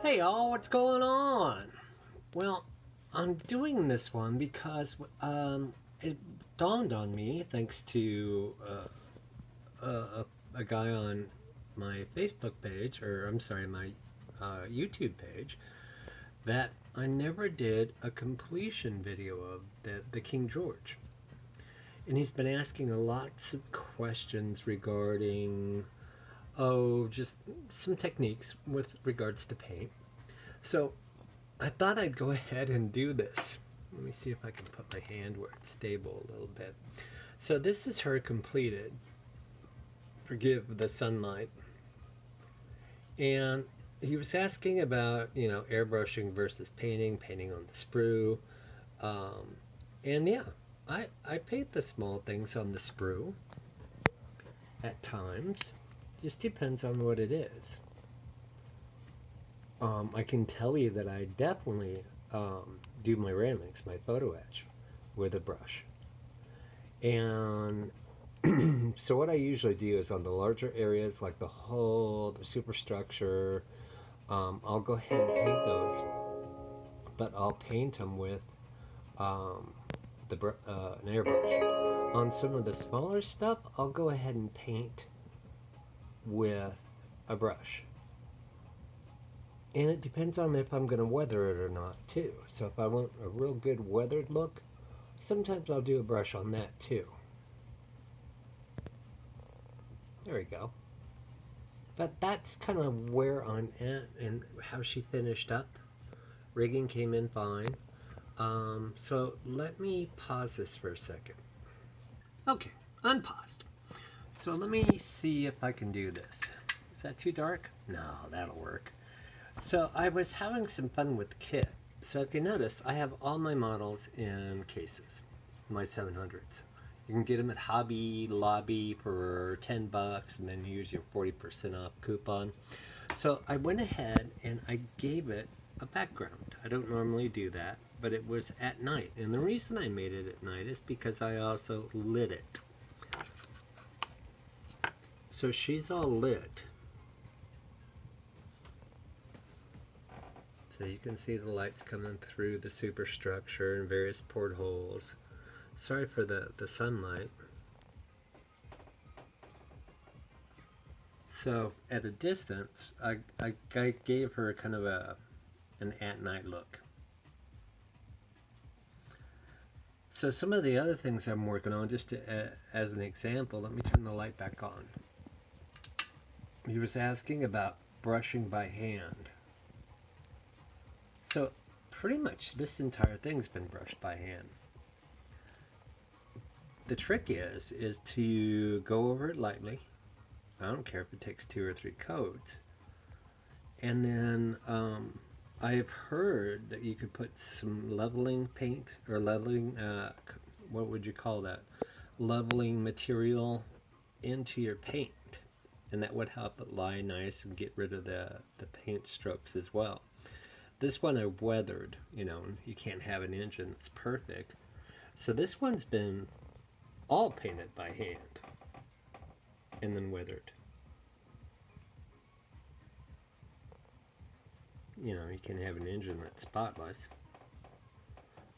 Hey y'all, what's going on? Well, I'm doing this one because it dawned on me, thanks to a guy on my Facebook page, or I'm sorry, my YouTube page, that I never did a completion video of the King George. And he's been asking lots of questions regarding, just some techniques with regards to paint. So I thought I'd go ahead and do this. Let me see if I can put my hand where it's stable a little bit. So this is her completed. Forgive the sunlight. And he was asking about, airbrushing versus painting, painting on the sprue. And yeah, I paint the small things on the sprue at times. Just depends on what it is. I can tell you that I definitely do my railings, my photo etch, with a brush. And so what I usually do is on the larger areas, like the hull, the superstructure, I'll go ahead and paint those, but I'll paint them with an airbrush. On some of the smaller stuff, I'll go ahead and paint with a brush. And it depends on if I'm going to weather it or not, too. So if I want a real good weathered look, sometimes I'll do a brush on that, too. There we go. But that's kind of where I'm at and how she finished up. Rigging came in fine. So let me pause this for a second. Okay, unpaused. So let me see if I can do this. Is that too dark? No, that'll work. So I was having some fun with the kit. So if you notice, I have all my models in cases, my 700s. You can get them at Hobby Lobby for $10 and then use your 40% off coupon. So I went ahead and I gave it a background. I don't normally do that, but it was at night. And the reason I made it at night is because I also lit it. So she's all lit. So you can see the lights coming through the superstructure and various portholes. Sorry for the sunlight. So at a distance, I gave her kind of an at-night look. So some of the other things I'm working on, just as an example, let me turn the light back on. He was asking about brushing by hand. So pretty much this entire thing's been brushed by hand. The trick is to go over it lightly. I don't care if it takes 2 or 3 coats. And then I have heard that you could put some leveling paint or leveling, what would you call that? Leveling material into your paint. And that would help it lie nice and get rid of the paint strokes as well. This one I weathered, you can't have an engine that's perfect. So this one's been all painted by hand and then weathered. You can have an engine that's spotless.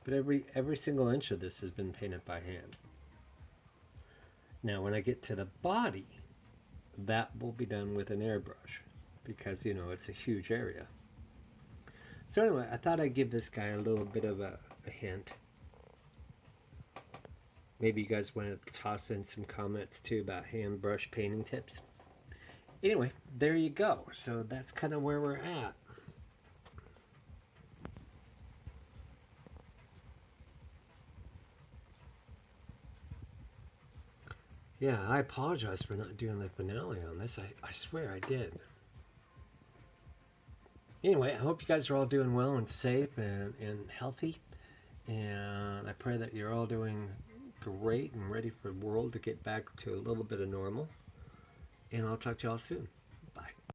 But every single inch of this has been painted by hand. Now when I get to the body, that will be done with an airbrush because, it's a huge area. So anyway, I thought I'd give this guy a little bit of a hint. Maybe you guys want to toss in some comments too about hand brush painting tips. Anyway, there you go. So that's kind of where we're at. Yeah, I apologize for not doing the finale on this. I swear I did. Anyway, I hope you guys are all doing well and safe and healthy. And I pray that you're all doing great and ready for the world to get back to a little bit of normal. And I'll talk to y'all soon.